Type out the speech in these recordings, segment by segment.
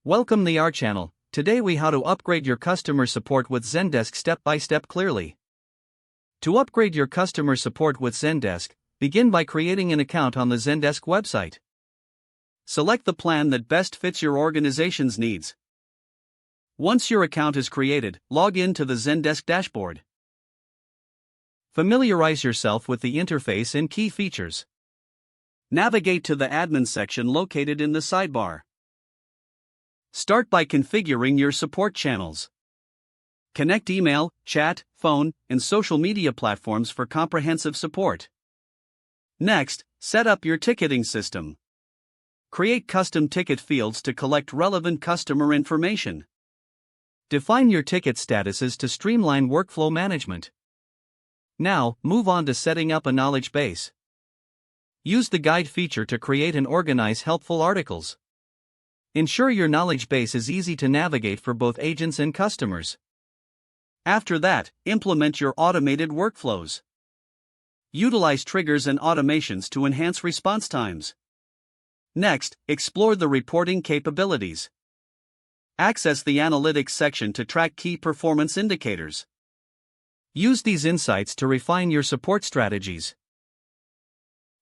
Welcome to our channel. Today we how to upgrade your customer support with Zendesk step by step clearly. To upgrade your customer support with Zendesk, begin by creating an account on the Zendesk website. Select the plan that best fits your organization's needs. Once your account is created, log in to the Zendesk dashboard. Familiarize yourself with the interface and key features. Navigate to the admin section located in the sidebar. Start by configuring your support channels. Connect email, chat, phone, and social media platforms for comprehensive support. Next, set up your ticketing system. Create custom ticket fields to collect relevant customer information. Define your ticket statuses to streamline workflow management. Now, move on to setting up a knowledge base. Use the guide feature to create and organize helpful articles. Ensure your knowledge base is easy to navigate for both agents and customers. After that, implement your automated workflows. Utilize triggers and automations to enhance response times. Next, explore the reporting capabilities. Access the analytics section to track key performance indicators. Use these insights to refine your support strategies.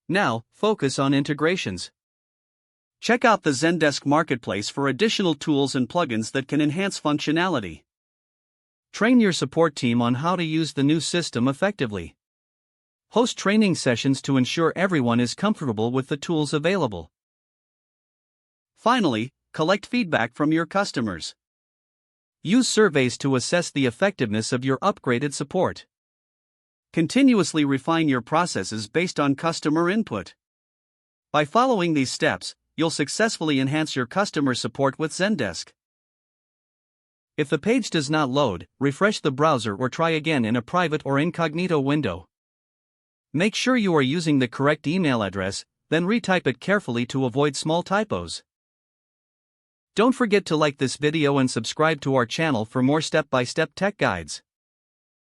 Now, focus on integrations. Check out the Zendesk Marketplace for additional tools and plugins that can enhance functionality. Train your support team on how to use the new system effectively. Host training sessions to ensure everyone is comfortable with the tools available. Finally, collect feedback from your customers. Use surveys to assess the effectiveness of your upgraded support. Continuously refine your processes based on customer input. By following these steps, you'll successfully enhance your customer support with Zendesk. If the page does not load, refresh the browser or try again in a private or incognito window. Make sure you are using the correct email address, then retype it carefully to avoid small typos. Don't forget to like this video and subscribe to our channel for more step-by-step tech guides.